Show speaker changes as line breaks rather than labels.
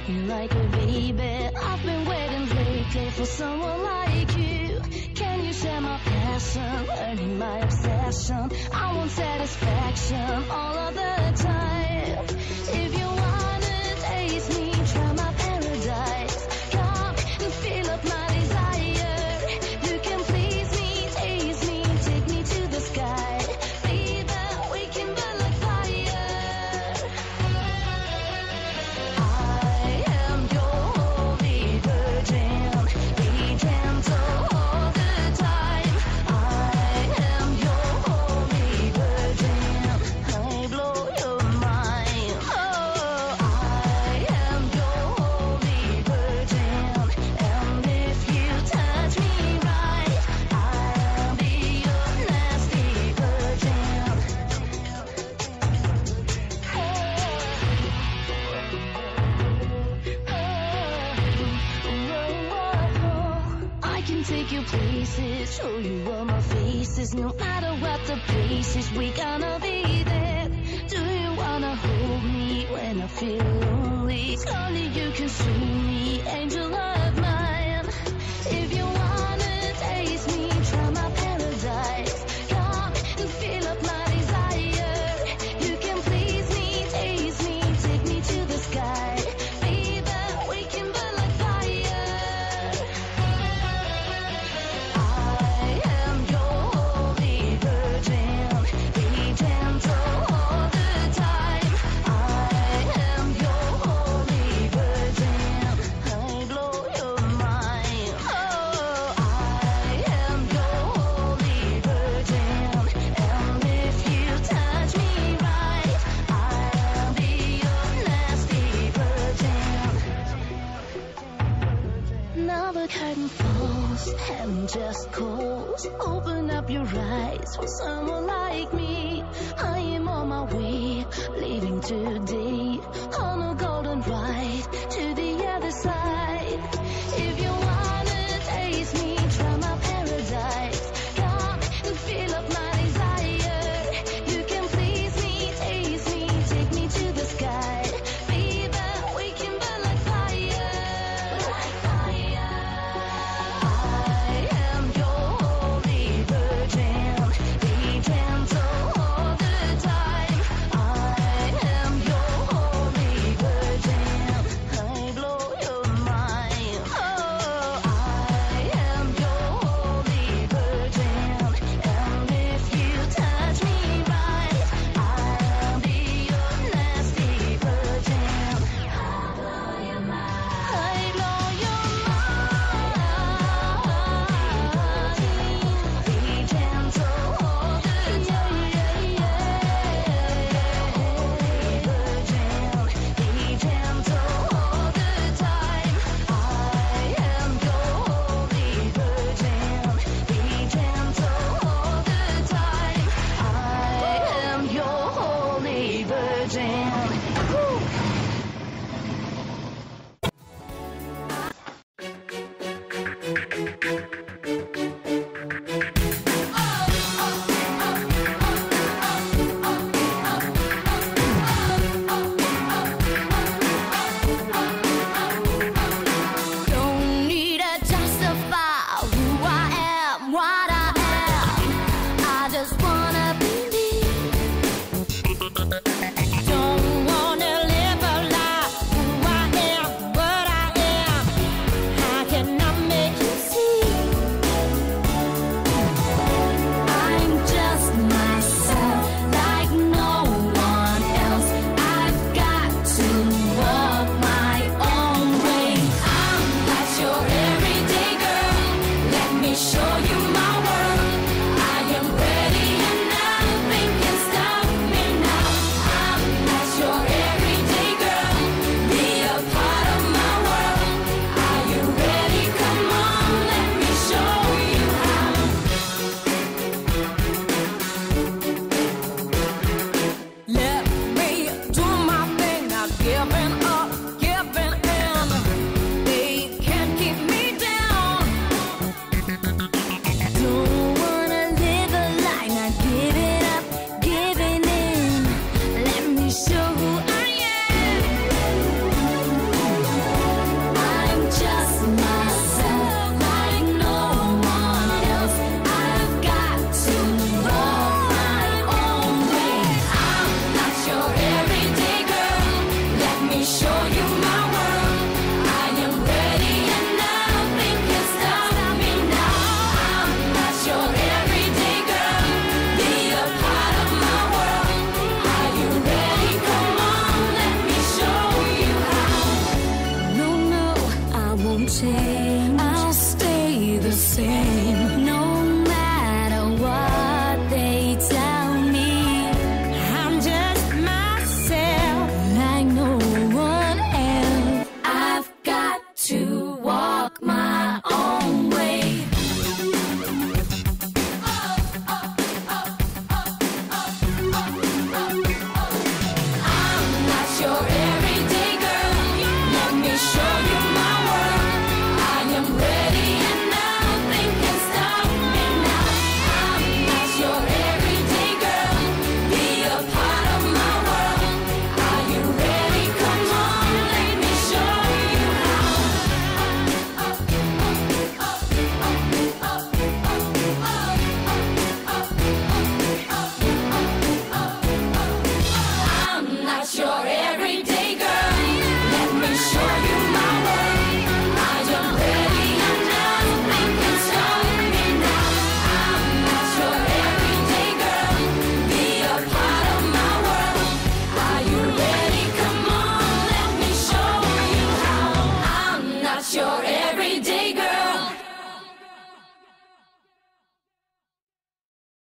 you like a baby. I've been waiting lately for someone like you. Can you share my passion, earning my obsession? I want satisfaction all of the time. If you wanna taste me, try my paradise. Come and fill up my desire. You can please me, taste me, take me to the sky. Baby, we can burn like fire. I am your holy virgin. Be gentle all the time. I am your holy virgin. I blow your mind. Oh, I am your holy virgin. And if you touch me right, I'll be your nasty virgin. I can take you places, show you all my faces. No matter what the place is, we gonna be there. Do you wanna hold me when I feel lonely? Slowly you consume me, angel of mine. If you wanna taste me, try my paradise. Come and fill up my desire. You can please me, taste me, take me to the sky. Baby, we can burn like fire. I am your holy virgin. Be gentle all the time. I am your holy virgin. I blow your mind. Oh, I am your holy virgin. And if you touch me right, I'll be your nasty virgin. Now the curtain falls, heaven just calls. Open up your eyes for someone like me. I am on my way, leaving to